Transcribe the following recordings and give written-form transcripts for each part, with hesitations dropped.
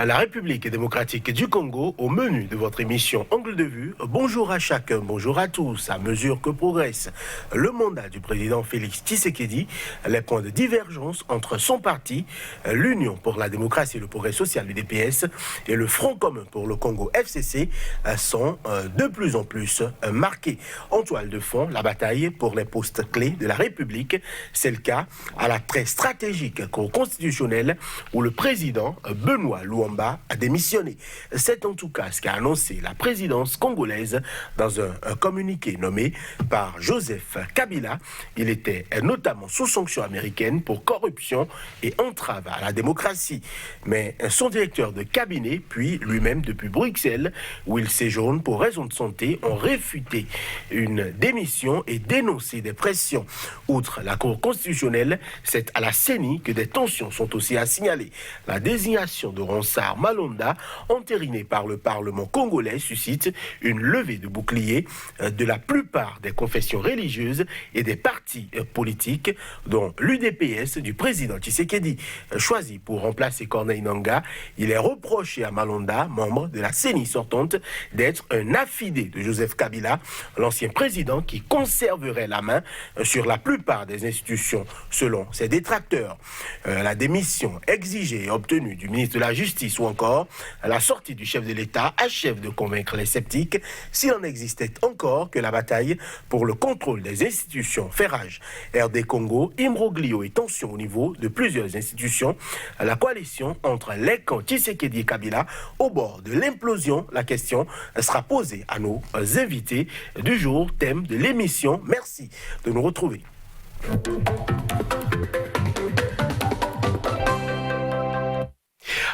La République démocratique du Congo au menu de votre émission Angle de vue. Bonjour à chacun, bonjour à tous. À mesure que progresse le mandat du président Félix Tshisekedi, les points de divergence entre son parti, l'Union pour la démocratie et le progrès social, l'UDPS, et le Front commun pour le Congo, FCC, sont de plus en plus marqués. En toile de fond, la bataille pour les postes clés de la République, c'est le cas à la très stratégique Cour constitutionnelle où le président Benoît Luamba a démissionné. C'est en tout cas ce qu'a annoncé la présidence congolaise dans un communiqué nommé par Joseph Kabila. Il était notamment sous sanction américaine pour corruption et entrave à la démocratie. Mais son directeur de cabinet, puis lui-même depuis Bruxelles, où il séjourne pour raison de santé, ont réfuté une démission et dénoncé des pressions. Outre la Cour constitutionnelle, c'est à la CENI que des tensions sont aussi à signaler. La désignation de Ronsard Malonda, entérinée par le Parlement congolais, suscite une levée de boucliers de la plupart des confessions religieuses et des partis politiques, dont l'UDPS du président Tshisekedi. Choisi pour remplacer Corneille Nangaa, il est reproché à Malonda, membre de la CENI sortante, d'être un affidé de Joseph Kabila, l'ancien président qui conserverait la main sur la plupart des institutions, selon ses détracteurs. La démission exigée et obtenue du ministre de la Justice ou encore la sortie du chef de l'État achève de convaincre les sceptiques, s'il en existait encore, que la bataille pour le contrôle des institutions fait rage. RD Congo, imbroglio et tension au niveau de plusieurs institutions, la coalition entre les camps Tshisekedi et Kabila au bord de l'implosion. La question sera posée à nos invités du jour, thème de l'émission. Merci de nous retrouver.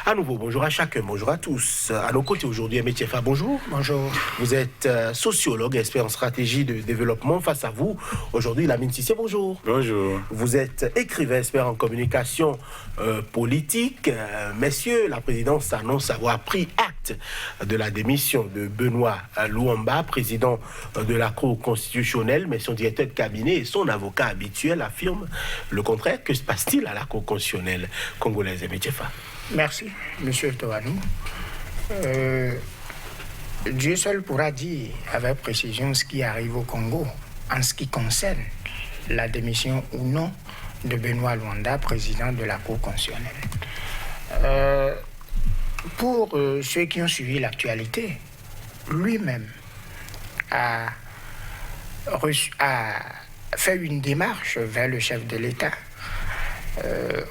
À nouveau, bonjour à chacun, bonjour à tous. À nos côtés aujourd'hui, Aimé Tchefa, bonjour. Bonjour. Vous êtes sociologue, expert en stratégie de développement. Face à vous, aujourd'hui, Lamine Sissé, bonjour. Bonjour. Vous êtes écrivain, expert en communication politique. Messieurs, la présidence annonce avoir pris acte de la démission de Benoît Luamba, président de la Cour constitutionnelle, mais son directeur de cabinet et son avocat habituel affirment le contraire. Que se passe-t-il à la Cour constitutionnelle congolaise, Aimé Tchefa? Merci, Monsieur Toanou. Dieu seul pourra dire avec précision ce qui arrive au Congo en ce qui concerne la démission ou non de Benoît Luamba, président de la Cour constitutionnelle. Pour ceux qui ont suivi l'actualité, lui-même a fait une démarche vers le chef de l'État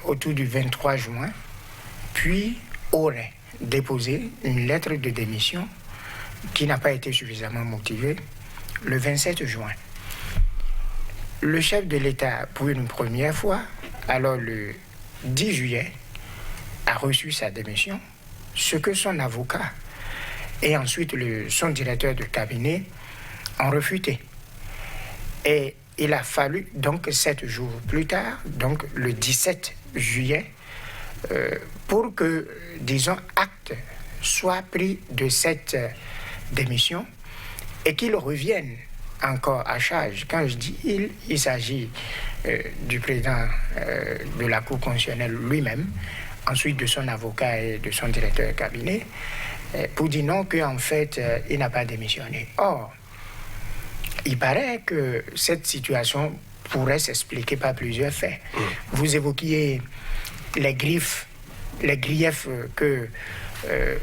autour du 23 juin, puis aurait déposé une lettre de démission qui n'a pas été suffisamment motivée le 27 juin. Le chef de l'État, pour une première fois, alors le 10 juillet, a reçu sa démission, ce que son avocat et ensuite son directeur de cabinet ont refuté. Et il a fallu donc 7 jours plus tard, donc le 17 juillet, pour que, disons, acte soit pris de cette démission et qu'il revienne encore à charge. Quand je dis il s'agit du président de la Cour constitutionnelle lui-même, ensuite de son avocat et de son directeur de cabinet, pour dire non, qu'en fait, il n'a pas démissionné. Or, il paraît que cette situation pourrait s'expliquer par plusieurs faits. Vous évoquiez les griefs que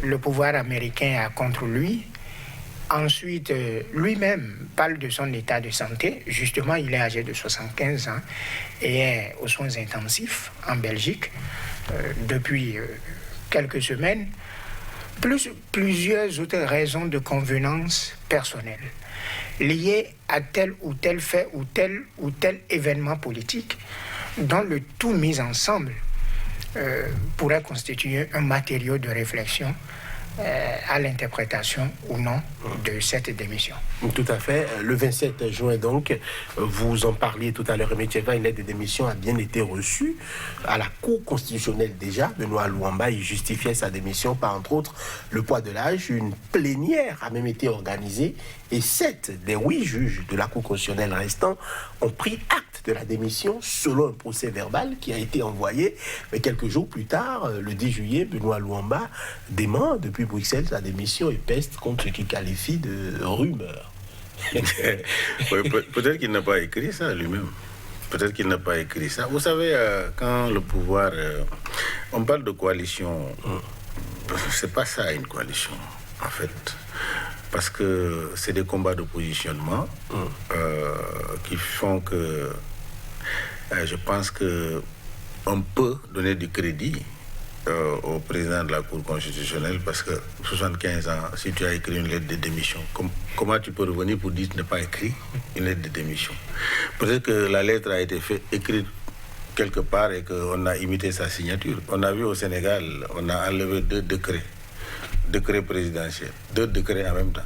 le pouvoir américain a contre lui. Ensuite, lui-même parle de son état de santé. Justement, il est âgé de 75 ans et est aux soins intensifs en Belgique depuis quelques semaines. Plus plusieurs autres raisons de convenance personnelle liées à tel ou tel fait ou tel événement politique dont le tout mis ensemble pourrait constituer un matériau de réflexion à l'interprétation ou non de cette démission. Tout à fait. Le 27 juin, donc, vous en parliez tout à l'heure, Aimé Tchefa, une lettre de démission a bien été reçue à la Cour constitutionnelle déjà. Benoît Luamba, il justifiait sa démission par, entre autres, le poids de l'âge. Une plénière a même été organisée et 7 des 8 juges de la Cour constitutionnelle restants ont pris acte l'acte de la démission selon un procès verbal qui a été envoyé. Mais quelques jours plus tard, le 10 juillet, Benoît Luamba dément depuis Bruxelles sa démission et peste contre ce qu'il qualifie de rumeur. Oui, peut-être qu'il n'a pas écrit ça lui-même. Peut-être qu'il n'a pas écrit ça. Vous savez, quand le pouvoir... on parle de coalition. C'est pas ça une coalition, en fait. Parce que c'est des combats de positionnement qui font que je pense qu'on peut donner du crédit au président de la Cour constitutionnelle parce que 75 ans, si tu as écrit une lettre de démission, comment tu peux revenir pour dire que tu n'as pas écrit une lettre de démission? Peut-être que la lettre a été écrite quelque part et qu'on a imité sa signature. On a vu au Sénégal, on a enlevé 2 décrets présidentiels, 2 décrets en même temps.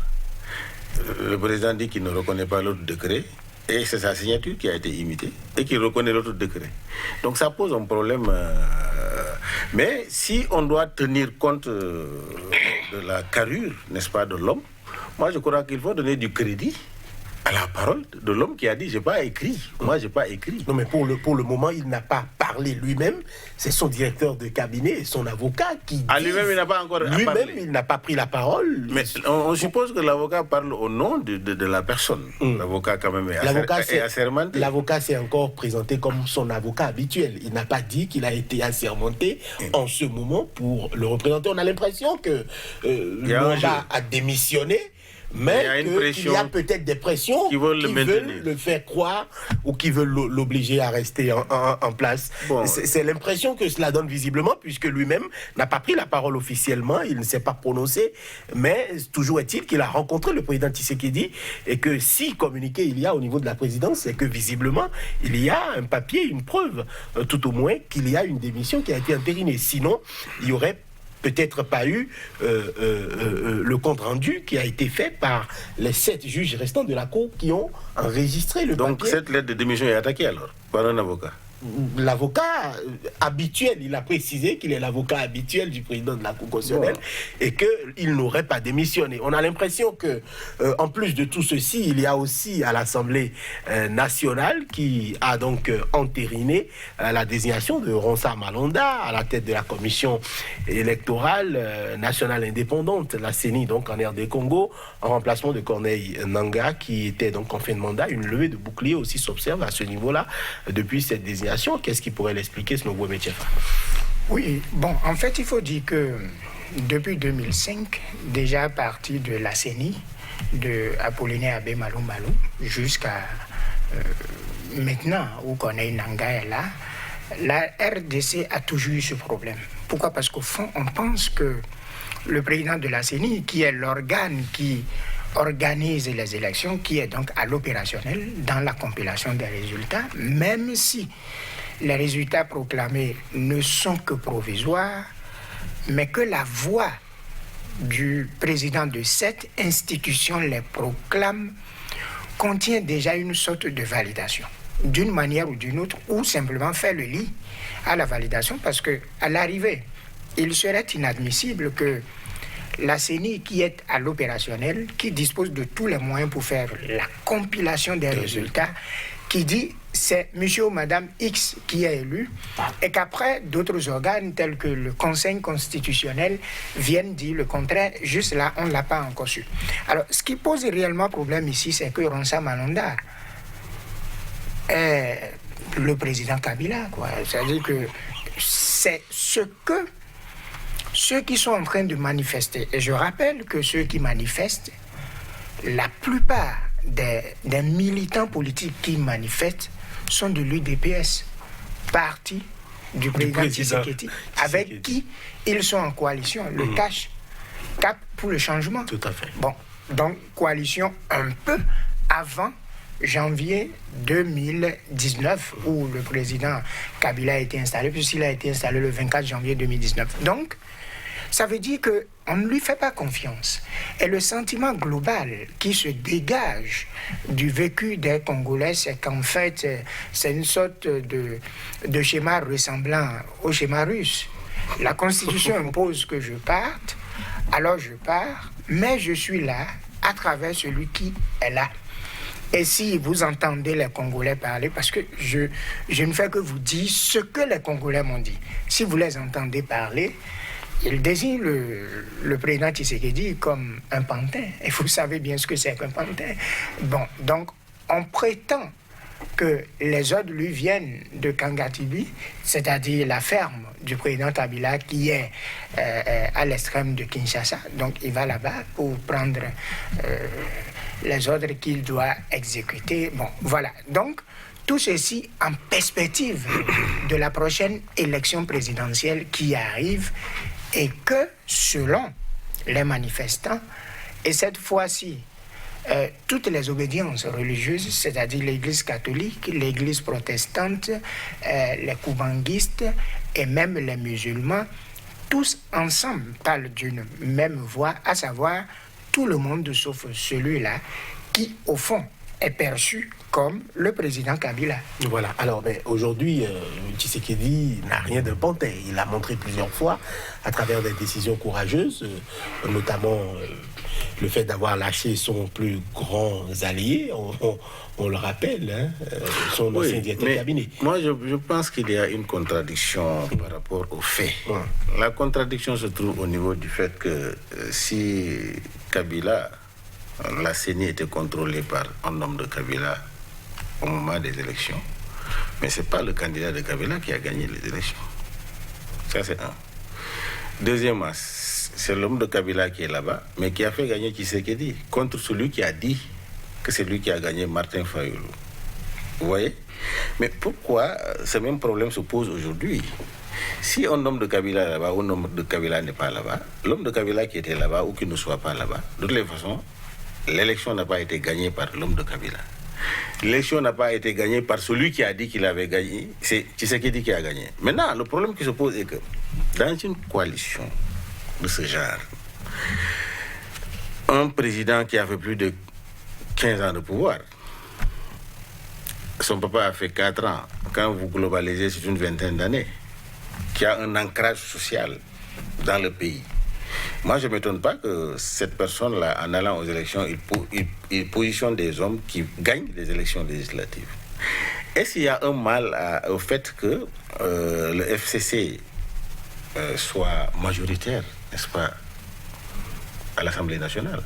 Le président dit qu'il ne reconnaît pas l'autre décret et c'est sa signature qui a été imitée et qu'il reconnaît l'autre décret. Donc ça pose un problème. Mais si on doit tenir compte de la carrure, n'est-ce pas, de l'homme, moi je crois qu'il faut donner du crédit à la parole de l'homme qui a dit « j'ai pas écrit ». Moi, j'ai pas écrit. Non, mais pour le moment, il n'a pas parlé lui-même. C'est son directeur de cabinet et son avocat qui disent... lui-même, il n'a pas encore lui-même, parlé. il n'a pas pris la parole. Mais on suppose que l'avocat parle au nom de la personne. L'avocat, quand même, est assermenté. L'avocat s'est encore présenté comme son avocat habituel. Il n'a pas dit qu'il a été assermenté en ce moment pour le représenter. On a l'impression que l'avocat a démissionné. Mais il y a peut-être des pressions qui veulent le faire croire ou qui veulent l'obliger à rester en place. Bon. C'est l'impression que cela donne visiblement, puisque lui-même n'a pas pris la parole officiellement, il ne s'est pas prononcé, mais toujours est-il qu'il a rencontré le président Tshisekedi et que si communiqué il y a au niveau de la présidence, c'est que visiblement il y a un papier, une preuve, tout au moins, qu'il y a une démission qui a été entérinée. Sinon, il y aurait peut-être pas eu le compte-rendu qui a été fait par les 7 juges restants de la Cour qui ont enregistré le papier. Donc cette lettre de démission est attaquée alors par un avocat? L'avocat habituel, il a précisé qu'il est l'avocat habituel du président de la Cour constitutionnelle et qu'il n'aurait pas démissionné. On a l'impression que, en plus de tout ceci, il y a aussi à l'Assemblée nationale qui a donc entériné la désignation de Ronsa Malonda à la tête de la commission électorale nationale indépendante, la CENI, donc en RD Congo, en remplacement de Corneille Nangaa qui était donc en fin de mandat. Une levée de bouclier aussi s'observe à ce niveau-là depuis cette désignation. Qu'est-ce qui pourrait l'expliquer, ce nouveau métier? Oui, bon, en fait, il faut dire que depuis 2005, déjà à partir de la CENI, de Apollinaire Abbé Malou Malou, jusqu'à maintenant, où Corneille Nangaa est là, la RDC a toujours eu ce problème. Pourquoi? Parce qu'au fond, on pense que le président de la CENI, qui est l'organe qui organise les élections, qui est donc à l'opérationnel dans la compilation des résultats, même si les résultats proclamés ne sont que provisoires, mais que la voix du président de cette institution les proclame, contient déjà une sorte de validation, d'une manière ou d'une autre, ou simplement fait le lit à la validation, parce qu'à l'arrivée, il serait inadmissible que la CENI, qui est à l'opérationnel, qui dispose de tous les moyens pour faire la compilation des résultats, qui dit c'est monsieur ou madame X qui est élu, et qu'après d'autres organes tels que le Conseil constitutionnel viennent dire le contraire, juste là on ne l'a pas encore su. Alors ce qui pose réellement problème ici, c'est que Ronsa Malonda est le président Kabila, quoi. C'est-à-dire que c'est ce que ceux qui sont en train de manifester, et je rappelle que ceux qui manifestent, la plupart des militants politiques qui manifestent sont de l'UDPS, parti du président Tshisekedi, avec qui ils sont en coalition, le Cap pour le changement. Tout à fait. Bon, donc coalition un peu avant janvier 2019, où le président Kabila a été installé, puisqu'il a été installé le 24 janvier 2019. Donc, ça veut dire qu'on ne lui fait pas confiance. Et le sentiment global qui se dégage du vécu des Congolais, c'est qu'en fait, c'est une sorte de schéma ressemblant au schéma russe. La Constitution impose que je parte, alors je pars, mais je suis là à travers celui qui est là. Et si vous entendez les Congolais parler, parce que je ne fais que vous dire ce que les Congolais m'ont dit. Si vous les entendez parler, ils désignent le président Tshisekedi comme un pantin. Et vous savez bien ce que c'est qu'un pantin. Bon, donc on prétend que les ordres lui viennent de Kangatibi, c'est-à-dire la ferme du président Kabila qui est à l'extrême de Kinshasa. Donc il va là-bas pour prendre les ordres qu'il doit exécuter. Bon, voilà. Donc tout ceci en perspective de la prochaine élection présidentielle qui arrive et que, selon les manifestants, et cette fois-ci, toutes les obédiences religieuses, c'est-à-dire l'Église catholique, l'Église protestante, les koubanguistes et même les musulmans, tous ensemble parlent d'une même voix, à savoir tout le monde sauf celui-là qui, au fond, est perçu comme le président Kabila. Voilà. Alors, mais aujourd'hui, Tshisekedi n'a rien de pantin. Il l'a montré plusieurs fois à travers des décisions courageuses, notamment le fait d'avoir lâché son plus grand allié, on le rappelle, hein, son ancien directeur de cabinet. Moi, je pense qu'il y a une contradiction par rapport aux faits. La contradiction se trouve au niveau du fait que si Kabila, la CENI était contrôlée par un homme de Kabila au moment des élections, mais ce n'est pas le candidat de Kabila qui a gagné les élections. Ça, c'est un. Deuxièmement, c'est l'homme de Kabila qui est là-bas, mais qui a fait gagner Tshisekedi contre celui qui a dit que c'est lui qui a gagné, Martin Fayulu. Vous voyez? Mais pourquoi ce même problème se pose aujourd'hui? Si un homme de Kabila est là-bas ou un homme de Kabila n'est pas là-bas, l'homme de Kabila qui était là-bas ou qui ne soit pas là-bas, de toutes les façons, l'élection n'a pas été gagnée par l'homme de Kabila. L'élection n'a pas été gagnée par celui qui a dit qu'il avait gagné. C'est Tshisekedi qui a gagné. Maintenant, le problème qui se pose est que dans une coalition de ce genre, un président qui a fait plus de 15 ans de pouvoir, son papa a fait 4 ans, quand vous globalisez, c'est une vingtaine d'années, qui a un ancrage social dans le pays. Moi, je ne m'étonne pas que cette personne-là, en allant aux élections, il positionne des hommes qui gagnent les élections législatives. Est-ce qu'il y a un mal au fait que le FCC soit majoritaire, n'est-ce pas, à l'Assemblée nationale?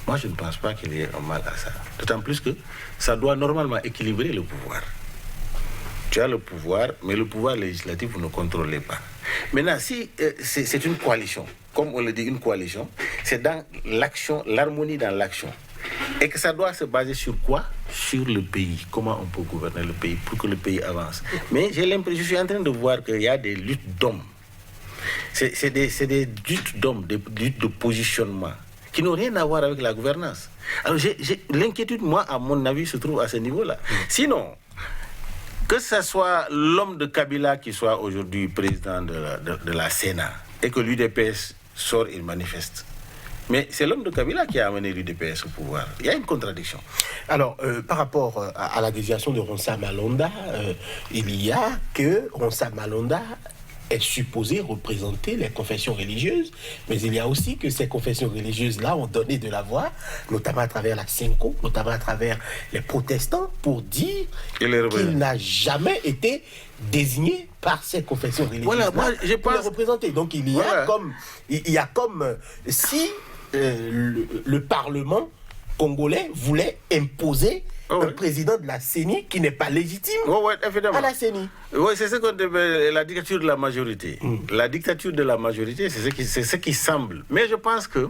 Moi, je ne pense pas qu'il y ait un mal à ça. D'autant plus que ça doit normalement équilibrer le pouvoir. Tu as le pouvoir, mais le pouvoir législatif, vous ne contrôlez pas. Maintenant, si c'est une coalition, comme on le dit, une coalition, c'est dans l'action, l'harmonie dans l'action. Et que ça doit se baser sur quoi? Sur le pays. Comment on peut gouverner le pays pour que le pays avance. Mais j'ai l'impression, je suis en train de voir qu'il y a des luttes d'hommes. C'est des luttes d'hommes, des luttes de positionnement, qui n'ont rien à voir avec la gouvernance. Alors l'inquiétude, moi, à mon avis, se trouve à ce niveau-là. Sinon, que ce soit l'homme de Kabila qui soit aujourd'hui président de la Sénat et que l'UDPS sort et manifeste. Mais c'est l'homme de Kabila qui a amené l'UDPS au pouvoir. Il y a une contradiction. Alors, par rapport à la désignation de Ronsa Malonda, il y a que Ronsa Malonda est supposé représenter les confessions religieuses, mais il y a aussi que ces confessions religieuses-là ont donné de la voix, notamment à travers la Senko, notamment à travers les protestants, pour dire qu'il n'a jamais été désigné par ces confessions religieuses. Voilà, moi, je pense... les représenter. Donc il y a comme si le Parlement congolais voulait imposer un président de la CENI qui n'est pas légitime à la CENI. Oui, c'est ce qu'on appelle la dictature de la majorité. La dictature de la majorité, c'est ce qui semble. Mais je pense que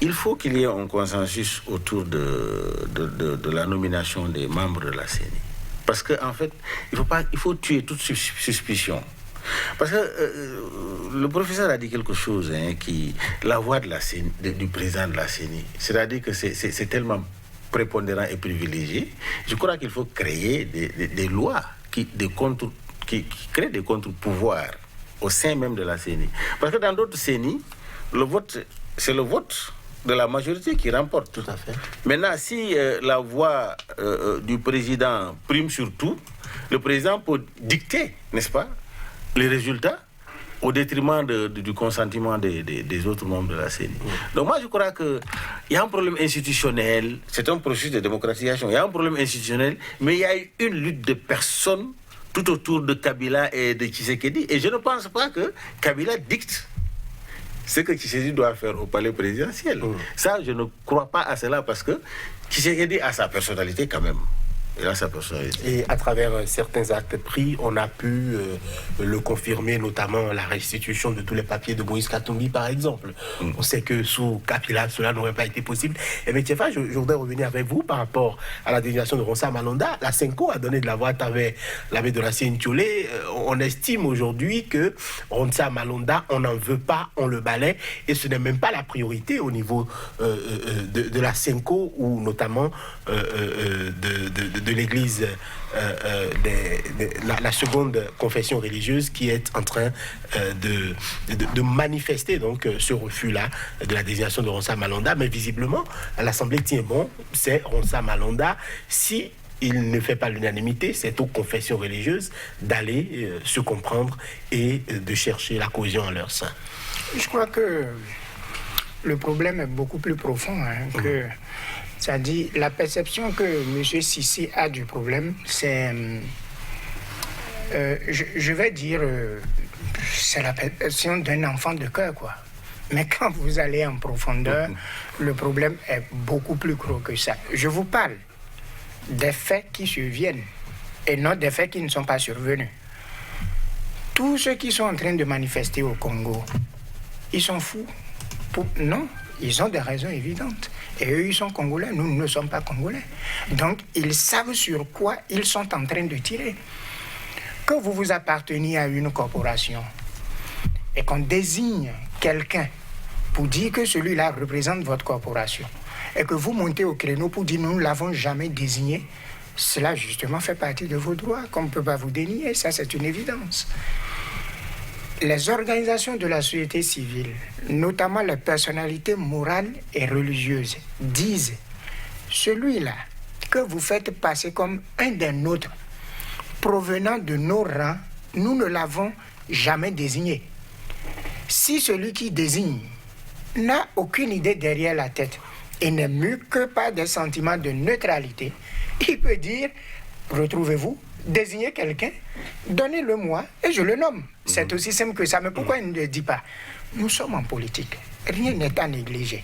il faut qu'il y ait un consensus autour de la nomination des membres de la CENI. Parce qu'en fait, il faut tuer toute suspicion. Parce que le professeur a dit quelque chose, la voix de la CENI, du président de la CENI, c'est-à-dire que c'est tellement prépondérant et privilégié. Je crois qu'il faut créer des lois qui créent des contre-pouvoirs au sein même de la CENI. Parce que dans d'autres CENI, c'est le vote de la majorité qui remporte. Tout à fait. Maintenant, si la voix du président prime sur tout, le président peut dicter, n'est-ce pas, les résultats au détriment du consentement des autres membres de la CENI. Donc moi je crois qu'il y a un problème institutionnel, c'est un processus de démocratisation, il y a un problème institutionnel, mais il y a eu une lutte de personnes tout autour de Kabila et de Tshisekedi, et je ne pense pas que Kabila dicte ce que Tshisekedi doit faire au palais présidentiel. Ça, je ne crois pas à cela, parce que Tshisekedi a sa personnalité quand même. Il a sa personnalité. Et à travers certains actes pris, on a pu le confirmer, notamment la restitution de tous les papiers de Moïse Katumbi, par exemple. On sait que sous Kabila, cela n'aurait pas été possible. Et bien, Tchefa, je voudrais revenir avec vous par rapport à la désignation de Ronsa Malonda. La Senko a donné de la voix avec l'abbé de la Sienthiolé. On estime aujourd'hui que Ronsa Malonda, on n'en veut pas, on le balaie. Et ce n'est même pas la priorité au niveau de la Senko, ou notamment de l'église, la seconde confession religieuse, qui est en train de manifester donc ce refus-là de la désignation de Ronsa Malonda. Mais visiblement, l'Assemblée tient bon, c'est Ronsa Malonda. Si il ne fait pas l'unanimité, c'est aux confessions religieuses d'aller se comprendre et de chercher la cohésion en leur sein. Je crois que le problème est beaucoup plus profond que... C'est-à-dire, la perception que M. Sissi a du problème, c'est, je vais dire, c'est la perception d'un enfant de cœur, quoi. Mais quand vous allez en profondeur, le problème est beaucoup plus gros que ça. Je vous parle des faits qui surviennent et non des faits qui ne sont pas survenus. Tous ceux qui sont en train de manifester au Congo, ils sont fous. Non, ils ont des raisons évidentes. Et eux, ils sont Congolais, nous ne sommes pas Congolais. Donc, ils savent sur quoi ils sont en train de tirer. Que vous apparteniez à une corporation et qu'on désigne quelqu'un pour dire que celui-là représente votre corporation, et que vous montez au créneau pour dire nous ne l'avons jamais désigné, cela justement fait partie de vos droits, qu'on ne peut pas vous dénier, ça c'est une évidence. Les organisations de la société civile, notamment les personnalités morales et religieuses, disent celui-là que vous faites passer comme un des nôtres, provenant de nos rangs, nous ne l'avons jamais désigné. Si celui qui désigne n'a aucune idée derrière la tête et n'est mu que par des sentiments de neutralité, il peut dire, retrouvez-vous, désignez quelqu'un, donnez-le-moi et je le nomme. C'est aussi simple que ça. Mais pourquoi il ne le dit pas? Nous sommes en politique. Rien n'est à négliger.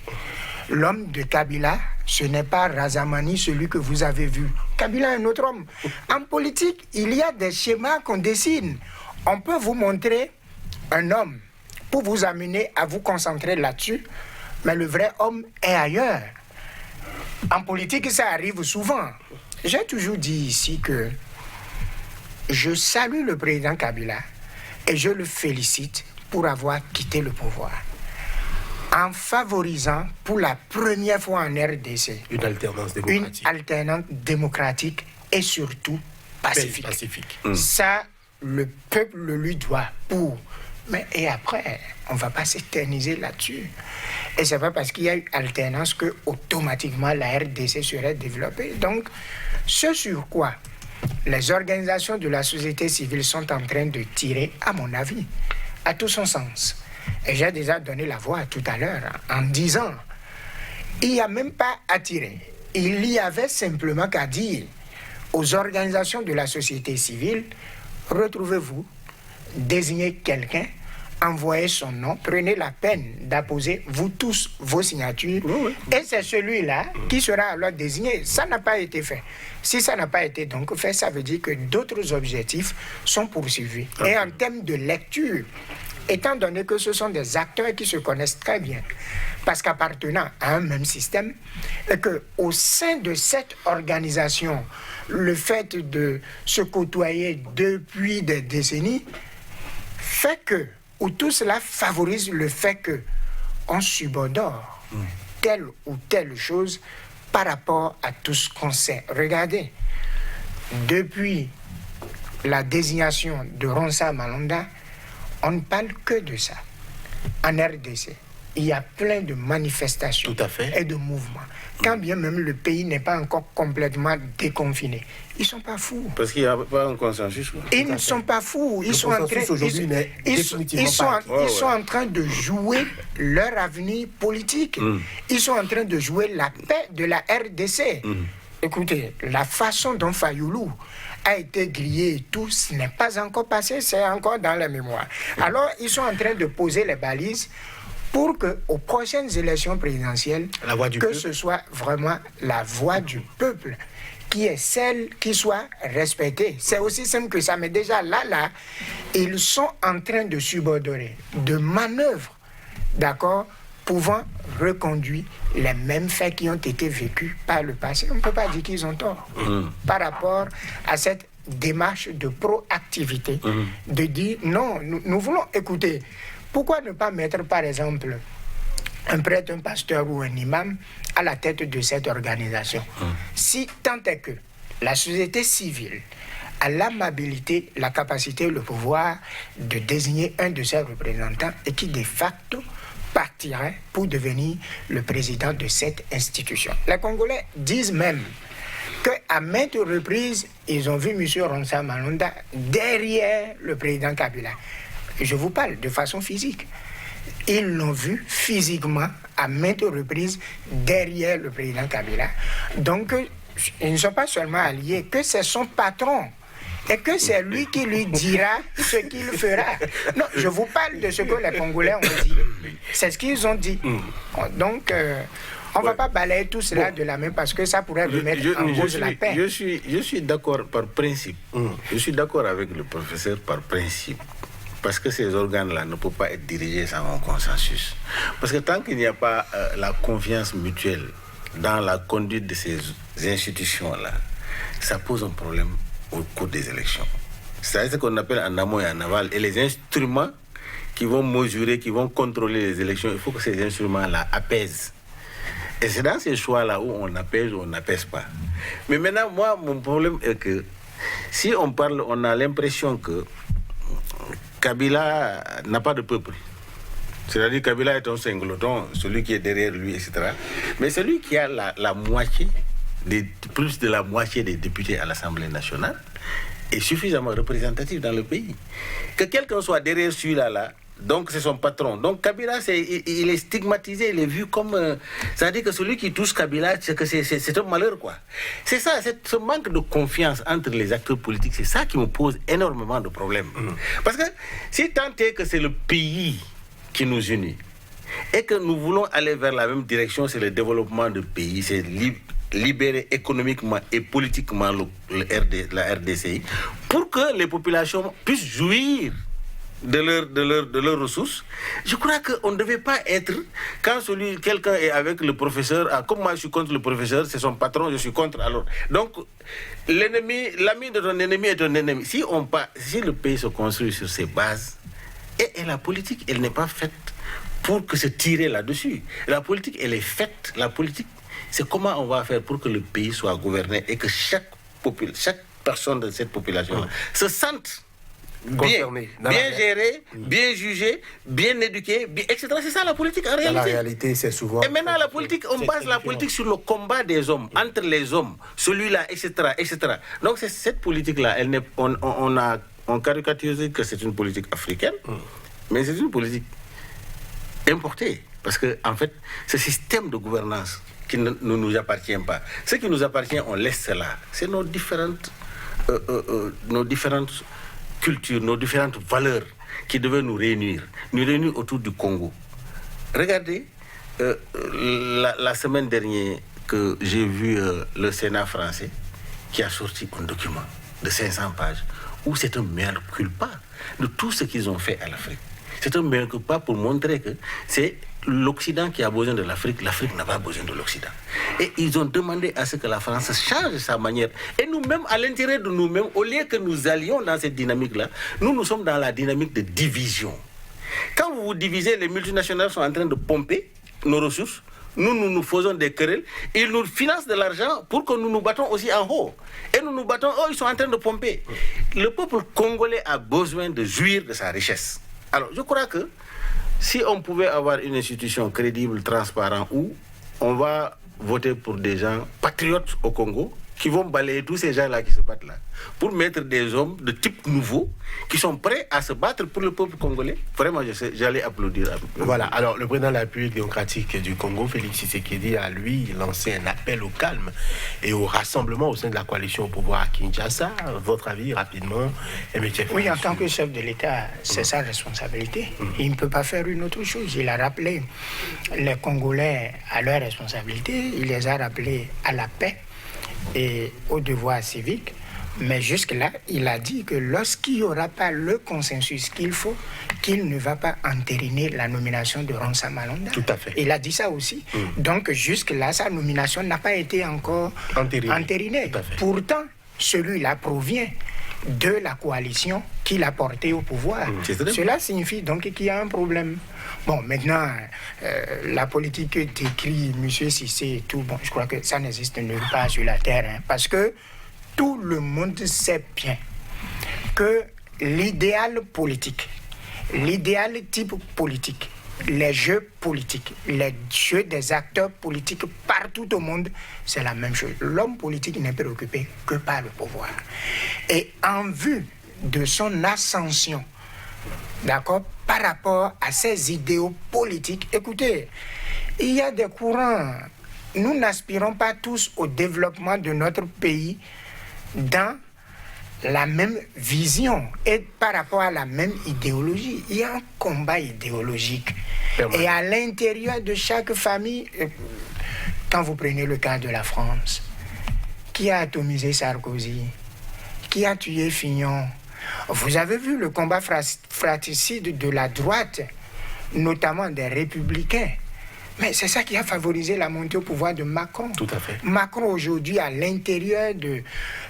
L'homme de Kabila, ce n'est pas Razamani, celui que vous avez vu. Kabila est un autre homme. En politique, il y a des schémas qu'on dessine. On peut vous montrer un homme pour vous amener à vous concentrer là-dessus, mais le vrai homme est ailleurs. En politique, ça arrive souvent. J'ai toujours dit ici que je salue le président Kabila et je le félicite pour avoir quitté le pouvoir en favorisant pour la première fois en RDC une alternance démocratique et surtout pacifique. Ça, le peuple le lui doit pour. Mais et après, on ne va pas s'éterniser là-dessus. Et c'est pas parce qu'il y a eu alternance que automatiquement la RDC serait développée. Donc, ce sur quoi les organisations de la société civile sont en train de tirer, à mon avis, à tout son sens. Et j'ai déjà donné la voix tout à l'heure en disant, il n'y a même pas à tirer. Il y avait simplement qu'à dire aux organisations de la société civile, retrouvez-vous, désignez quelqu'un, envoyez son nom, prenez la peine d'apposer, vous tous, vos signatures, et c'est celui-là qui sera alors désigné. Ça n'a pas été fait. Si ça n'a pas été donc fait, ça veut dire que d'autres objectifs sont poursuivis. Et en termes de lecture, étant donné que ce sont des acteurs qui se connaissent très bien, parce qu'appartenant à un même système, et qu'au sein de cette organisation, le fait de se côtoyer depuis des décennies fait que, ou tout cela favorise le fait qu'on subordonne telle ou telle chose par rapport à tout ce qu'on sait. Regardez, depuis la désignation de Ronsa Malonda, on ne parle que de ça en RDC. il y a plein de manifestations et de mouvements. Quand bien même le pays n'est pas encore complètement déconfiné. Ils ne sont pas fous. Parce qu'il n'y a pas un consensus. Quoi. Ils ne sont pas fous. Ils sont en train de jouer leur avenir politique. Ils sont en train de jouer la paix de la RDC. Écoutez, la façon dont Fayoulou a été grillé et tout, ce n'est pas encore passé, c'est encore dans la mémoire. Alors, ils sont en train de poser les balises pour que, aux prochaines élections présidentielles, ce soit vraiment la voix du peuple qui est celle qui soit respectée. C'est aussi simple que ça, mais déjà là, ils sont en train de subordonner de manœuvres, d'accord, pouvant reconduire les mêmes faits qui ont été vécus par le passé. On ne peut pas dire qu'ils ont tort par rapport à cette démarche de proactivité, de dire non, nous voulons écouter. Pourquoi ne pas mettre, par exemple, un prêtre, un pasteur ou un imam à la tête de cette organisation? Si tant est que la société civile a l'amabilité, la capacité, le pouvoir de désigner un de ses représentants et qui, de facto, partirait pour devenir le président de cette institution. Les Congolais disent même qu'à maintes reprises, ils ont vu M. Ronsa Malonda derrière le président Kabila. Je vous parle de façon physique. Ils l'ont vu physiquement à maintes reprises derrière le président Kabila. Donc, ils ne sont pas seulement alliés, que c'est son patron. Et que c'est lui qui lui dira ce qu'il fera. Non, je vous parle de ce que les Congolais ont dit. C'est ce qu'ils ont dit. Donc, on ne va pas balayer tout cela de la main parce que ça pourrait remettre en cause la paix. Je suis d'accord par principe. Je suis d'accord avec le professeur par principe. Parce que ces organes-là ne peuvent pas être dirigés sans un consensus. Parce que tant qu'il n'y a pas la confiance mutuelle dans la conduite de ces institutions-là, ça pose un problème au cours des élections. C'est ce qu'on appelle en amont et en aval. Et les instruments qui vont mesurer, qui vont contrôler les élections, il faut que ces instruments-là apaisent. Et c'est dans ces choix-là où on apaise ou on n'apaise pas. Mais maintenant, moi, mon problème est que si on parle, on a l'impression que Kabila n'a pas de peuple. C'est-à-dire que Kabila est un singleton, celui qui est derrière lui, etc. Mais celui qui a la moitié, plus de la moitié des députés à l'Assemblée nationale, est suffisamment représentatif dans le pays. Que quelqu'un soit derrière celui-là, donc c'est son patron. Donc Kabila, il est stigmatisé, il est vu comme... c'est-à-dire que celui qui touche Kabila, c'est un malheur, quoi. C'est ça, ce manque de confiance entre les acteurs politiques, c'est ça qui me pose énormément de problèmes. Parce que si tant est que c'est le pays qui nous unit, et que nous voulons aller vers la même direction, c'est le développement du pays, c'est libérer économiquement et politiquement la RDCI, pour que les populations puissent jouir de leurs ressources. Je crois qu'on ne devait pas être, quand quelqu'un est avec le professeur, comme moi je suis contre le professeur, c'est son patron, je suis contre, alors. Donc, l'ami de ton ennemi est ton ennemi. Si le pays se construit sur ces bases, et la politique, elle n'est pas faite pour que se tirer là-dessus. La politique, elle est faite, la politique, c'est comment on va faire pour que le pays soit gouverné et que chaque personne de cette population se sente bien géré, bien jugé, bien éduqué, etc. C'est ça la politique en réalité. Dans la réalité, c'est souvent... Et maintenant, la politique, on base la politique sur le combat des hommes, entre les hommes, celui-là, etc., etc. Donc, cette politique-là, on caricaturise que c'est une politique africaine, mais c'est une politique importée. Parce que, en fait, ce système de gouvernance qui ne nous appartient pas. Ce qui nous appartient, on laisse cela. C'est nos différentes cultures, nos différentes valeurs qui devaient nous réunir autour du Congo. Regardez, la semaine dernière que j'ai vu le Sénat français qui a sorti un document de 500 pages où c'est un mea culpa de tout ce qu'ils ont fait à l'Afrique. C'est un mea culpa pour montrer que c'est l'Occident qui a besoin de l'Afrique, l'Afrique n'a pas besoin de l'Occident. Et ils ont demandé à ce que la France change sa manière. Et nous-mêmes, à l'intérieur de nous-mêmes, au lieu que nous allions dans cette dynamique-là, nous sommes dans la dynamique de division. Quand vous vous divisez, les multinationales sont en train de pomper nos ressources, nous faisons des querelles, ils nous financent de l'argent pour que nous nous battons aussi en haut. Et nous nous battons, ils sont en train de pomper. Le peuple congolais a besoin de jouir de sa richesse. Alors, je crois que Si on pouvait avoir une institution crédible, transparente, où on va voter pour des gens patriotes au Congo, qui vont balayer tous ces gens-là qui se battent là, pour mettre des hommes de type nouveau, qui sont prêts à se battre pour le peuple congolais. Vraiment, j'allais applaudir. Voilà, alors le président de la République démocratique du Congo, Félix Tshisekedi, a lui lancé un appel au calme et au rassemblement au sein de la coalition au pouvoir à Kinshasa. Votre avis, rapidement, MTF? Oui, en tant que chef de l'État, c'est sa responsabilité. Il ne peut pas faire une autre chose. Il a rappelé les Congolais à leur responsabilité, il les a rappelés à la paix et au devoir civique, mais jusque-là, il a dit que lorsqu'il n'y aura pas le consensus qu'il faut, qu'il ne va pas entériner la nomination de Ronsa Malonda. Tout à fait. Il a dit ça aussi. Donc jusque-là, sa nomination n'a pas été encore entérinée. Pourtant, celui-là provient de la coalition qu'il a portée au pouvoir. Cela signifie donc qu'il y a un problème. Bon, maintenant, la politique décrit M. Cissé et tout, bon, je crois que ça n'existe nulle part sur la terre, hein, parce que tout le monde sait bien que l'idéal politique, l'idéal type politique, les jeux politiques, les jeux des acteurs politiques partout au monde, c'est la même chose. L'homme politique n'est préoccupé que par le pouvoir. Et en vue de son ascension, d'accord, par rapport à ses idéaux politiques, écoutez, il y a des courants. Nous n'aspirons pas tous au développement de notre pays dans la même vision et par rapport à la même idéologie. Il y a un combat idéologique. Et à l'intérieur de chaque famille, quand vous prenez le cas de la France, qui a atomisé Sarkozy, qui a tué Fillon, vous avez vu le combat fratricide de la droite, notamment des Républicains. Mais c'est ça qui a favorisé la montée au pouvoir de Macron. Tout à fait. Macron, aujourd'hui, à l'intérieur de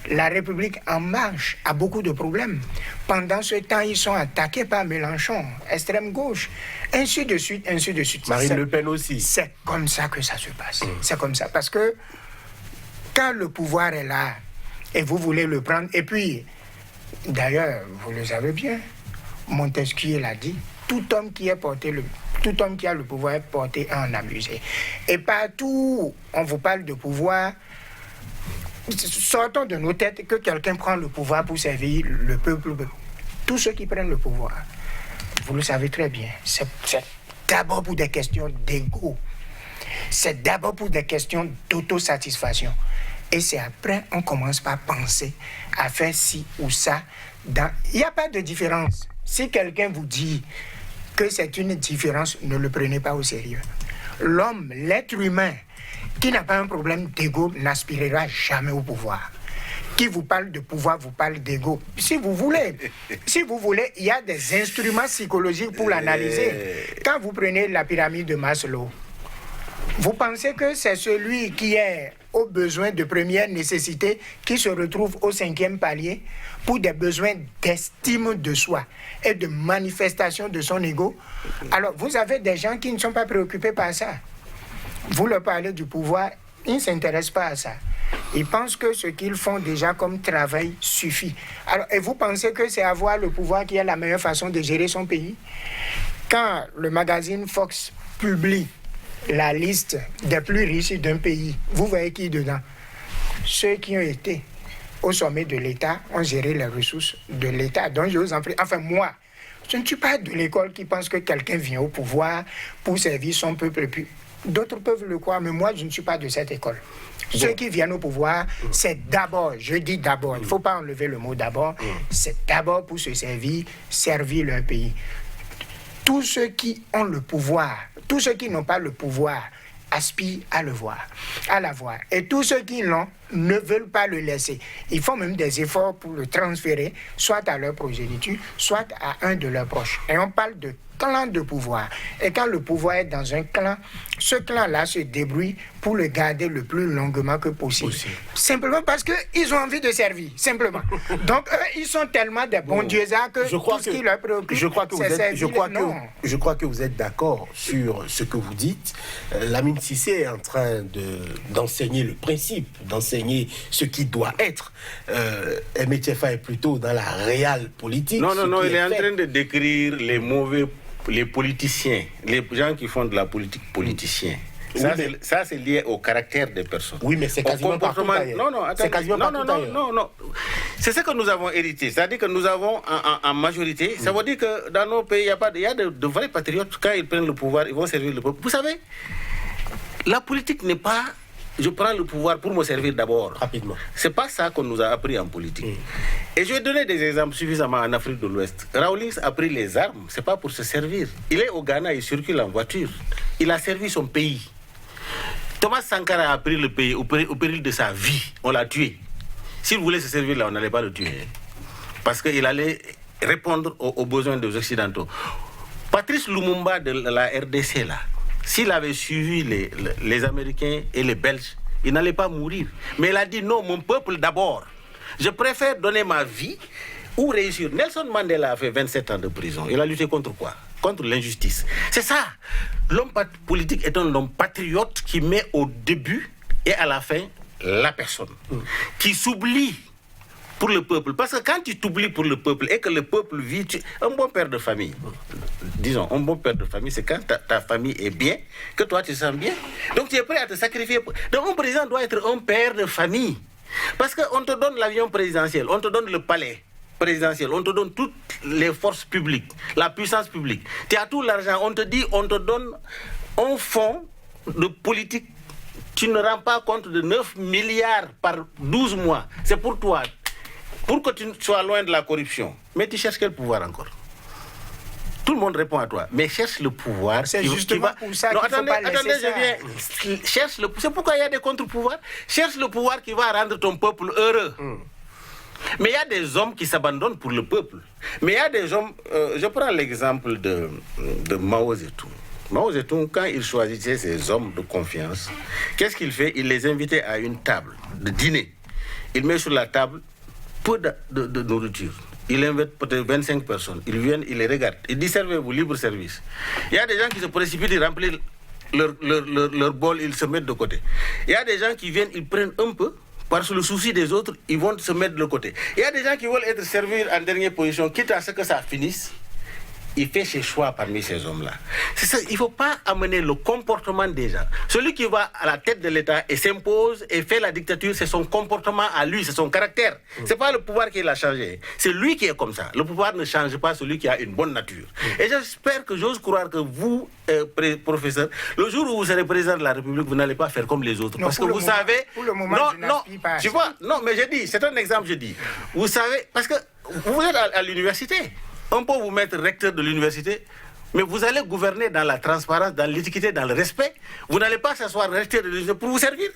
la République En Marche, a beaucoup de problèmes. Pendant ce temps, ils sont attaqués par Mélenchon, extrême gauche, ainsi de suite, ainsi de suite. Marine Le Pen aussi. C'est comme ça que ça se passe. C'est comme ça. Parce que quand le pouvoir est là, et vous voulez le prendre, et puis, d'ailleurs, vous le savez bien, Montesquieu l'a dit, tout homme qui a le pouvoir est porté à en abuser. Et partout, on vous parle de pouvoir, sortons de nos têtes que quelqu'un prend le pouvoir pour servir le peuple. Tous ceux qui prennent le pouvoir, vous le savez très bien, c'est d'abord pour des questions d'ego. C'est d'abord pour des questions d'autosatisfaction. Et c'est après, on commence par penser à faire ci ou ça. Il n'y a pas de différence. Si quelqu'un vous dit que c'est une différence, ne le prenez pas au sérieux. L'homme, l'être humain, qui n'a pas un problème d'ego, n'aspirera jamais au pouvoir. Qui vous parle de pouvoir, vous parle d'ego. Si vous voulez, il y a des instruments psychologiques pour l'analyser. Quand vous prenez la pyramide de Maslow, vous pensez que c'est celui qui est aux besoins de première nécessité qui se retrouve au 5e palier pour des besoins d'estime de soi et de manifestation de son ego. Alors, vous avez des gens qui ne sont pas préoccupés par ça. Vous leur parlez du pouvoir, ils ne s'intéressent pas à ça. Ils pensent que ce qu'ils font déjà comme travail suffit. Alors, et vous pensez que c'est avoir le pouvoir qui est la meilleure façon de gérer son pays? Quand le magazine Fox publie la liste des plus riches d'un pays, vous voyez qui est dedans? Ceux qui ont été au sommet de l'État ont géré les ressources de l'État. Donc je vous en prie, enfin moi, je ne suis pas de l'école qui pense que quelqu'un vient au pouvoir pour servir son peuple. Et puis d'autres peuvent le croire, mais moi je ne suis pas de cette école. Ceux qui viennent au pouvoir, c'est d'abord, je dis d'abord, il ne faut pas enlever le mot d'abord, c'est d'abord pour se servir leur pays. Tous ceux qui ont le pouvoir, tous ceux qui n'ont pas le pouvoir, aspirent à l'avoir. Et tous ceux qui l'ont ne veulent pas le laisser. Ils font même des efforts pour le transférer, soit à leur progéniture, soit à un de leurs proches. Et on parle de clan de pouvoir. Et quand le pouvoir est dans un clan, ce clan-là se débrouille pour le garder le plus longuement que possible. Simplement parce qu'ils ont envie de servir, simplement. Donc, eux, ils sont tellement des bons dieux-là que tout ce qui leur préoccupe, c'est servir. Je crois que vous êtes d'accord sur ce que vous dites. Lamine Cissé est en train d'enseigner le principe, d'enseigner ce qui doit être. MTFA est plutôt dans la réelle politique. Non, il est en train de décrire les mauvais les politiciens, les gens qui font de la politique politiciens. Ça, c'est lié au caractère des personnes. Oui, mais c'est quasiment partout ailleurs. Non, attendez. C'est quasiment partout ailleurs. Non. C'est ce que nous avons hérité. C'est-à-dire que nous avons en majorité. Ça veut dire que dans nos pays, il y a de vrais patriotes. Quand ils prennent le pouvoir, ils vont servir le peuple. Vous savez, la politique n'est pas... Je prends le pouvoir pour me servir d'abord. Rapidement. C'est pas ça qu'on nous a appris en politique. Et je vais donner des exemples suffisamment en Afrique de l'Ouest. Rawlings a pris les armes, c'est pas pour se servir. Il est au Ghana, il circule en voiture. Il a servi son pays. Thomas Sankara a pris le pays au péril de sa vie. On l'a tué. S'il voulait se servir là, on n'allait pas le tuer. Parce qu'il allait répondre aux besoins des Occidentaux. Patrice Lumumba de la RDC là, s'il avait suivi les Américains et les Belges, il n'allait pas mourir. Mais il a dit non, mon peuple d'abord. Je préfère donner ma vie ou réussir. Nelson Mandela a fait 27 ans de prison. Il a lutté contre quoi? Contre l'injustice. C'est ça. L'homme politique est un homme patriote qui met au début et à la fin la personne. Qui s'oublie pour le peuple. Parce que quand tu t'oublies pour le peuple et que le peuple vit, un bon père de famille, disons, un bon père de famille, c'est quand ta famille est bien, que toi tu te sens bien. Donc tu es prêt à te sacrifier. Donc un président doit être un père de famille. Parce qu'on te donne l'avion présidentiel, on te donne le palais présidentiel, on te donne toutes les forces publiques, la puissance publique. Tu as tout l'argent, on te dit, on te donne un fonds de politique. Tu ne rends pas compte de 9 milliards par 12 mois. C'est pour toi. Pour que tu sois loin de la corruption. Mais tu cherches quel pouvoir encore? Tout le monde répond à toi. Mais cherche le pouvoir. C'est justement pour ça qu'il faut pas laisser ça. Cherche le... C'est pourquoi il y a des contre-pouvoirs. Cherche le pouvoir qui va rendre ton peuple heureux. Mais il y a des hommes qui s'abandonnent pour le peuple. Mais il y a des hommes... je prends l'exemple de Mao Zedong. Mao Zedong, quand il choisissait ses hommes de confiance, qu'est-ce qu'il fait? Il les invitait à une table de dîner. Il met sur la table peu de nourriture. Il invite peut-être 25 personnes. Ils viennent, ils les regardent. Il dit servez-vous, libre service. Il y a des gens qui se précipitent, ils remplissent leur bol, ils se mettent de côté. Il y a des gens qui viennent, ils prennent un peu, parce que le souci des autres, ils vont se mettre de côté. Il y a des gens qui veulent être servis en dernière position, quitte à ce que ça finisse. Il fait ses choix parmi ces hommes-là. C'est ça, il ne faut pas amener le comportement des gens. Celui qui va à la tête de l'État et s'impose et fait la dictature, c'est son comportement à lui, c'est son caractère. Ce n'est pas le pouvoir qui l'a changé. C'est lui qui est comme ça. Le pouvoir ne change pas celui qui a une bonne nature. Et j'espère que j'ose croire que vous, professeur, le jour où vous serez président de la République, vous n'allez pas faire comme les autres. Non, parce que vous savez... Pour le moment, je pas. Tu vois, non, mais je dis, c'est un exemple, je dis. Vous savez, parce que vous êtes à l'université. On peut vous mettre recteur de l'université, mais vous allez gouverner dans la transparence, dans l'équité, dans le respect. Vous n'allez pas s'asseoir recteur de l'université pour vous servir.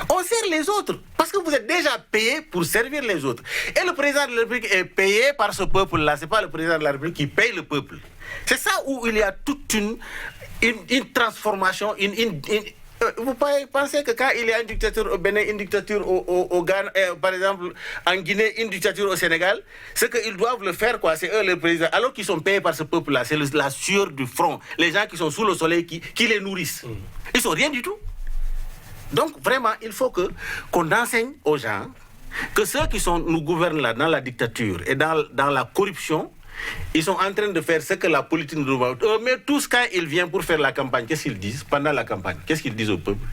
On sert les autres, parce que vous êtes déjà payé pour servir les autres. Et le président de la République est payé par ce peuple-là. Ce n'est pas le président de la République qui paye le peuple. C'est ça où il y a toute une transformation, vous pensez que quand il y a une dictature au Bénin, une dictature au Ghana, par exemple en Guinée, une dictature au Sénégal, c'est qu'ils doivent le faire, quoi. C'est eux les présidents. Alors qu'ils sont payés par ce peuple-là, c'est la sueur du front. Les gens qui sont sous le soleil qui les nourrissent. Ils ne sont rien du tout. Donc vraiment, il faut qu'on enseigne aux gens que ceux qui nous gouvernent là, dans la dictature et dans la corruption, ils sont en train de faire ce que la politique nous demande. Mais tous, quand ils viennent pour faire la campagne, qu'est-ce qu'ils disent pendant la campagne? Qu'est-ce qu'ils disent au peuple?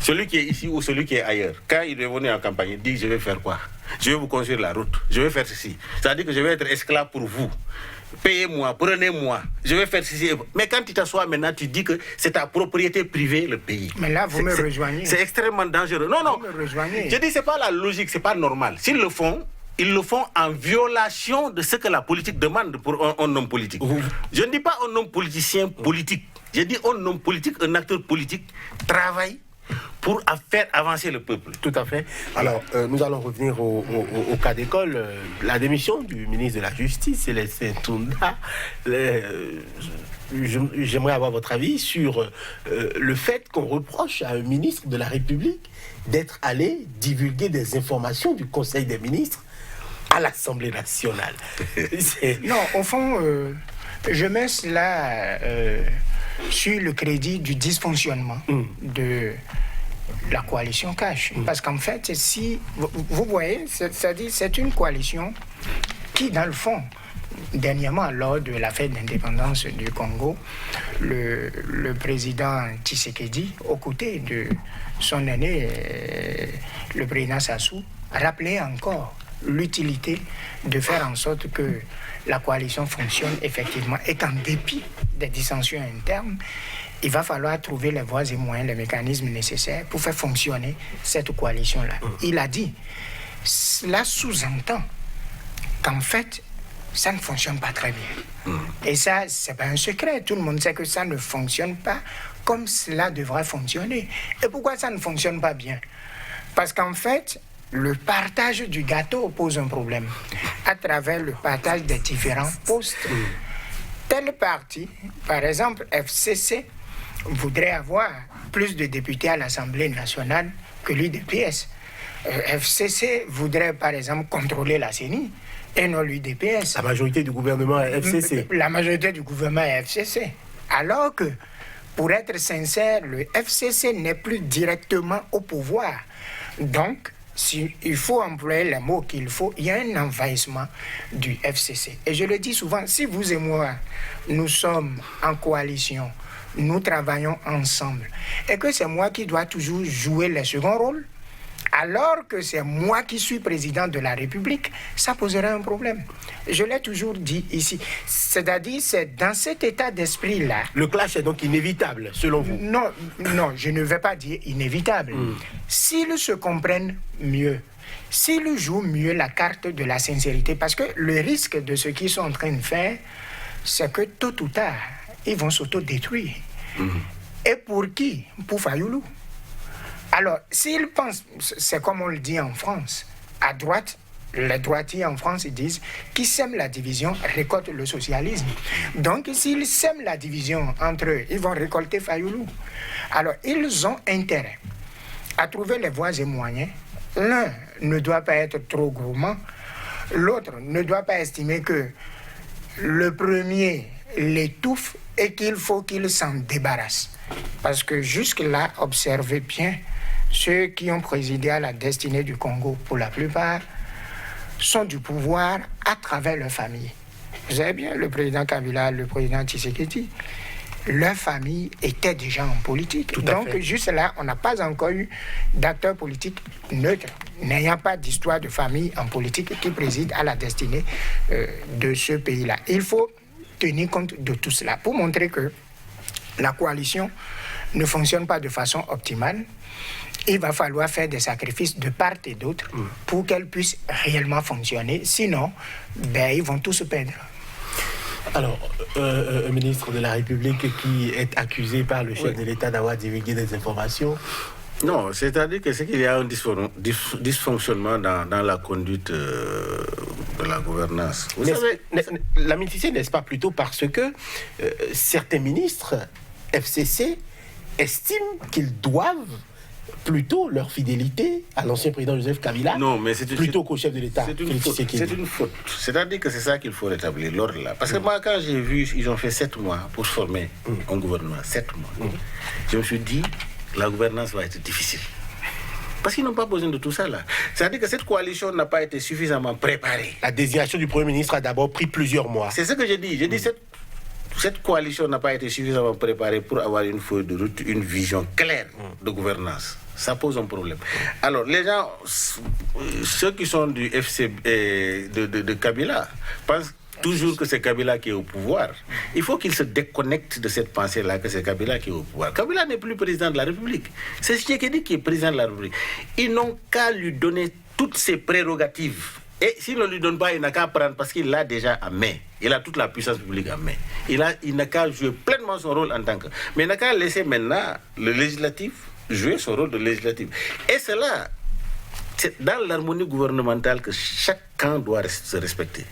Celui qui est ici ou celui qui est ailleurs, quand il est venu en campagne, il dit je vais faire quoi? Je vais vous construire la route, je vais faire ceci. C'est-à-dire que je vais être esclave pour vous. Payez-moi, prenez-moi, je vais faire ceci. Mais quand tu t'assois maintenant, tu dis que c'est ta propriété privée, le pays. Mais là, vous me rejoignez. C'est extrêmement dangereux. Non. Vous me rejoignez. Je dis, c'est pas la logique, c'est pas normal. S'ils le font, ils le font en violation de ce que la politique demande pour un homme politique. Je ne dis pas un homme politicien politique. Je dis un homme politique, un acteur politique, travaille pour faire avancer le peuple. Tout à fait. Alors, nous allons revenir au cas d'école. La démission du ministre de la Justice, Célestin Tounda. J'aimerais avoir votre avis sur le fait qu'on reproche à un ministre de la République d'être allé divulguer des informations du Conseil des ministres à l'Assemblée nationale. Non, au fond, je mets cela sur le crédit du dysfonctionnement de la coalition Cash. Parce qu'en fait, si vous voyez, c'est-à-dire c'est une coalition qui, dans le fond, Dernièrement, lors de la fête d'indépendance du Congo, le président Tshisekedi, aux côtés de son aîné, le président Sassou, rappelait encore l'utilité de faire en sorte que la coalition fonctionne effectivement et qu'en dépit des dissensions internes, il va falloir trouver les voies et moyens, les mécanismes nécessaires pour faire fonctionner cette coalition-là. Il a dit, cela sous-entend qu'en fait, ça ne fonctionne pas très bien. Et ça, c'est pas un secret. Tout le monde sait que ça ne fonctionne pas comme cela devrait fonctionner. Et pourquoi ça ne fonctionne pas bien? Parce qu'en fait, le partage du gâteau pose un problème à travers le partage des différents postes. Tel parti, par exemple FCC, voudrait avoir plus de députés à l'Assemblée nationale que l'UDPS. FCC voudrait, par exemple, contrôler la CENI et non l'UDPS. La majorité du gouvernement est FCC. La majorité du gouvernement est FCC. Alors que, pour être sincère, le FCC n'est plus directement au pouvoir. Donc, il faut employer les mots qu'il faut, il y a un envahissement du FCC. Et je le dis souvent, si vous et moi, nous sommes en coalition, nous travaillons ensemble, et que c'est moi qui dois toujours jouer le second rôle, alors que c'est moi qui suis président de la République, ça poserait un problème. Je l'ai toujours dit ici. C'est-à-dire, c'est dans cet état d'esprit-là. Le clash est donc inévitable, selon vous? Non, je ne vais pas dire inévitable. S'ils se comprennent mieux, s'ils jouent mieux la carte de la sincérité, parce que le risque de ce qu'ils sont en train de faire, c'est que tôt ou tard, ils vont s'auto-détruire. Et pour qui? Pour Fayoulou. Alors, s'ils pensent, c'est comme on le dit en France, à droite, les droitiers en France ils disent qui sème la division récolte le socialisme. Donc, s'ils sèment la division entre eux, ils vont récolter Fayoulou. Alors, ils ont intérêt à trouver les voies et moyens. L'un ne doit pas être trop gourmand, l'autre ne doit pas estimer que le premier l'étouffe et qu'il faut qu'il s'en débarrasse. Parce que jusque-là, observez bien, ceux qui ont présidé à la destinée du Congo, pour la plupart, sont du pouvoir à travers leur famille. Vous savez bien, le président Kabila, le président Tshisekedi, leur famille était déjà en politique. Donc, juste là, on n'a pas encore eu d'acteurs politiques neutres, n'ayant pas d'histoire de famille en politique qui préside à la destinée de ce pays-là. Il faut tenir compte de tout cela pour montrer que la coalition ne fonctionne pas de façon optimale. Il va falloir faire des sacrifices de part et d'autre pour qu'elle puisse réellement fonctionner. Sinon, ils vont tous se perdre. Alors, un ministre de la République qui est accusé par le chef de l'État d'avoir divulgué des informations. Non, c'est-à-dire que c'est qu'il y a un dysfonctionnement dans la conduite de la gouvernance. Vous savez, l'amitié, n'est-ce pas plutôt parce que certains ministres FCC estiment qu'ils doivent plutôt leur fidélité à l'ancien président Joseph Kabila, plutôt qu'au chef de l'État. C'est une faute. C'est-à-dire que c'est ça qu'il faut rétablir, l'ordre là. Parce que moi, quand j'ai vu, ils ont fait 7 mois pour former un gouvernement, 7 mois, je me suis dit, la gouvernance va être difficile. Parce qu'ils n'ont pas besoin de tout ça là. C'est-à-dire que cette coalition n'a pas été suffisamment préparée. La désignation du Premier ministre a d'abord pris plusieurs mois. C'est ce que j'ai dit. J'ai dit cette coalition n'a pas été suffisamment préparée pour avoir une feuille de route, une vision claire de gouvernance. Ça pose un problème. Alors, les gens, ceux qui sont du FC de Kabila, pensent toujours que c'est Kabila qui est au pouvoir. Il faut qu'ils se déconnectent de cette pensée-là que c'est Kabila qui est au pouvoir. Kabila n'est plus président de la République. C'est Tshisekedi qui est président de la République. Ils n'ont qu'à lui donner toutes ses prérogatives. Et s'il ne lui donne pas, il n'a qu'à prendre parce qu'il l'a déjà en main. Il a toute la puissance publique en main. Il n'a qu'à jouer pleinement son rôle en tant que... Mais il n'a qu'à laisser maintenant le législatif jouer son rôle de législatif. Et c'est là, c'est dans l'harmonie gouvernementale que chaque camp doit se respecter.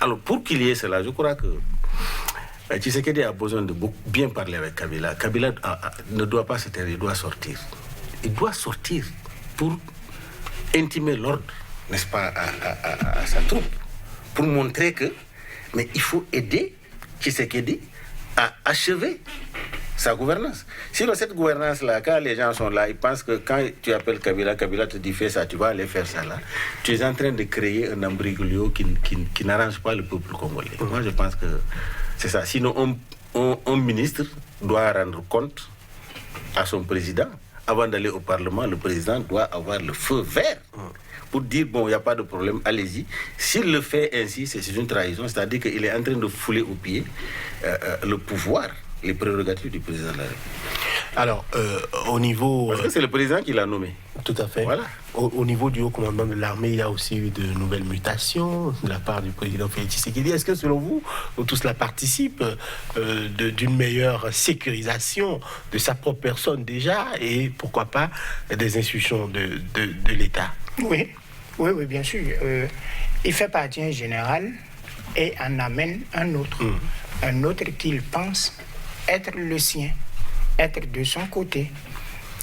Alors pour qu'il y ait cela, je crois que Tshisekedi a besoin de bien parler avec Kabila. Kabila ne doit pas se taire, il doit sortir. Il doit sortir pour intimer l'ordre, n'est-ce pas, à sa troupe, pour montrer que, mais il faut aider Tshisekedi à achever sa gouvernance. Sinon, cette gouvernance-là, quand les gens sont là, ils pensent que quand tu appelles Kabila, Kabila te dit fais ça, tu vas aller faire ça là. Tu es en train de créer un imbroglio qui n'arrange pas le peuple congolais. Moi, je pense que c'est ça. Sinon, un ministre doit rendre compte à son président. Avant d'aller au Parlement, le président doit avoir le feu vert pour dire, bon, il n'y a pas de problème, allez-y. S'il le fait ainsi, c'est une trahison, c'est-à-dire qu'il est en train de fouler au pied le pouvoir, les prérogatives du président de la République. Alors, au niveau... Parce que c'est le président qui l'a nommé. Tout à fait. Voilà. Au niveau du haut commandement de l'armée, il y a aussi eu de nouvelles mutations de la part du président Félix Tshisekedi. Est-ce que selon vous, tout cela participe d'une meilleure sécurisation de sa propre personne déjà et pourquoi pas des institutions de l'État? Oui, bien sûr. Il fait partie en général et en amène un autre. Un autre qu'il pense être le sien, être de son côté.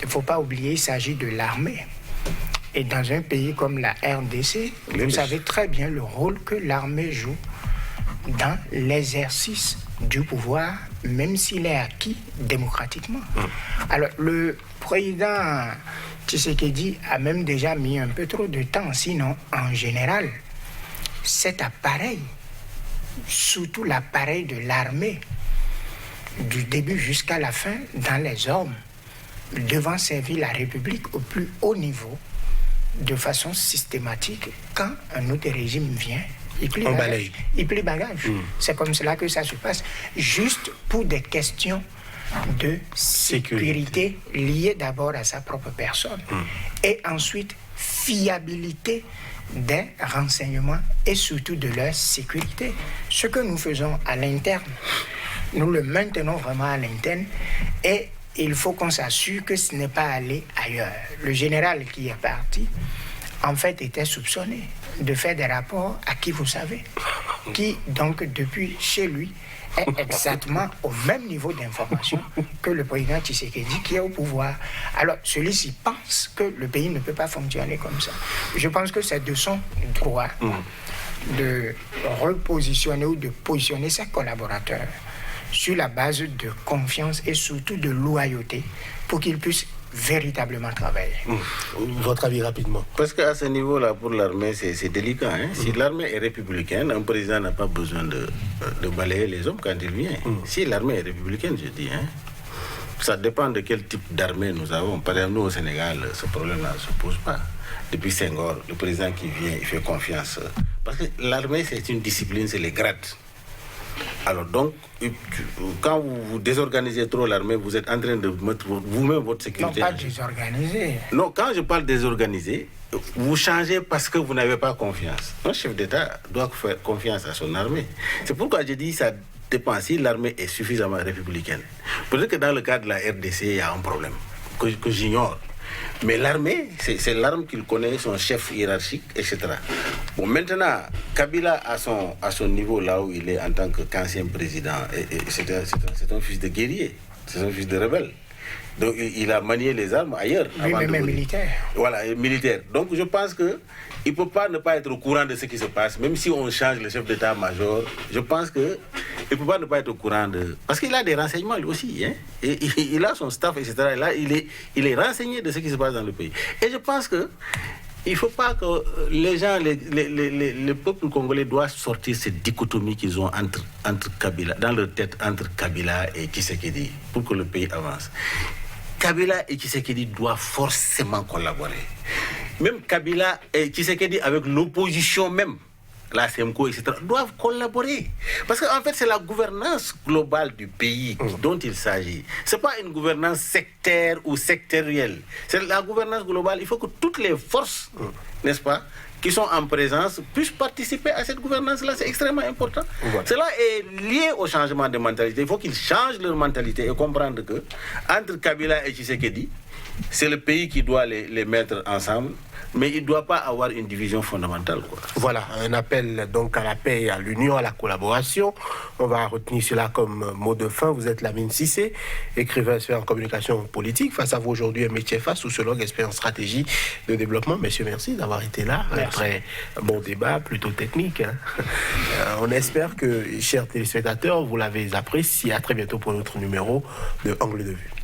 Il ne faut pas oublier, il s'agit de l'armée. Et dans un pays comme la RDC, vous savez très bien le rôle que l'armée joue dans l'exercice du pouvoir, même s'il est acquis démocratiquement. Alors, le président Tshisekedi a même déjà mis un peu trop de temps, sinon, en général, cet appareil, surtout l'appareil de l'armée, du début jusqu'à la fin, dans les hommes, devant servir la République au plus haut niveau, de façon systématique. Quand un autre régime vient, il plie bagage. Il plie bagage. C'est comme cela que ça se passe, juste pour des questions de sécurité liées d'abord à sa propre personne et ensuite fiabilité des renseignements et surtout de leur sécurité. Ce que nous faisons à l'interne, nous le maintenons vraiment à l'interne et il faut qu'on s'assure que ce n'est pas allé ailleurs. Le général qui est parti, en fait, était soupçonné de faire des rapports à qui vous savez, qui donc depuis chez lui est exactement au même niveau d'information que le président Tshisekedi qui est au pouvoir. Alors, celui-ci pense que le pays ne peut pas fonctionner comme ça. Je pense que c'est de son droit de repositionner ou de positionner ses collaborateurs sur la base de confiance et surtout de loyauté pour qu'ils puissent véritablement travailler. Votre avis rapidement? Parce qu'à ce niveau-là, pour l'armée, c'est délicat. Hein? Si l'armée est républicaine, un président n'a pas besoin de balayer les hommes quand il vient. Si l'armée est républicaine, je dis, hein, ça dépend de quel type d'armée nous avons. Par exemple, nous au Sénégal, ce problème-là ne se pose pas. Depuis Senghor, le président qui vient, il fait confiance. Parce que l'armée, c'est une discipline, c'est les grades. Alors donc, quand vous désorganisez trop l'armée, vous êtes en train de mettre vous-même votre sécurité. Non, pas désorganiser. Non, quand je parle désorganiser, vous changez parce que vous n'avez pas confiance. Un chef d'État doit faire confiance à son armée. C'est pourquoi je dis ça dépend si l'armée est suffisamment républicaine. Peut-être que dans le cas de la RDC, il y a un problème que j'ignore. Mais l'armée, c'est l'arme qu'il connaît, son chef hiérarchique, etc. Bon, maintenant, Kabila, à son niveau, là où il est en tant qu'ancien président, c'est un fils de guerrier, c'est un fils de rebelle. Donc, il a manié les armes ailleurs. Oui, mais militaire. Voilà, militaire. Donc, je pense qu'il ne peut pas ne pas être au courant de ce qui se passe, même si on change le chef d'état-major. Je pense qu'il ne peut pas ne pas être au courant de... Parce qu'il a des renseignements, lui aussi. Hein? Et il a son staff, etc. Et là, il est renseigné de ce qui se passe dans le pays. Et je pense que il ne faut pas que les gens, le peuple congolais doit sortir cette dichotomie qu'ils ont entre Kabila, dans leur tête, entre Kabila et Tshisekedi, pour que le pays avance. Kabila et Tshisekedi doivent forcément collaborer. Même Kabila et Tshisekedi avec l'opposition même, la CMCO, etc., doivent collaborer. Parce qu'en fait, c'est la gouvernance globale du pays dont il s'agit. Ce n'est pas une gouvernance sectaire ou sectorielle. C'est la gouvernance globale. Il faut que toutes les forces, n'est-ce pas, qui sont en présence puissent participer à cette gouvernance-là. C'est extrêmement important. Voilà. Cela est lié au changement de mentalité. Il faut qu'ils changent leur mentalité et comprendre que entre Kabila et Tshisekedi, c'est le pays qui doit les mettre ensemble. Mais il ne doit pas avoir une division fondamentale, quoi. Voilà, un appel donc à la paix, à l'union, à la collaboration. On va retenir cela comme mot de fin. Vous êtes Lamine Cissé, écrivain expert en communication politique. Face à vous aujourd'hui, un métier face, sociologue, expert en stratégie de développement. Messieurs, merci d'avoir été là. Après un bon débat, plutôt technique. Hein. On espère que, chers téléspectateurs, vous l'avez apprécié. À très bientôt pour notre numéro de Angle de Vue.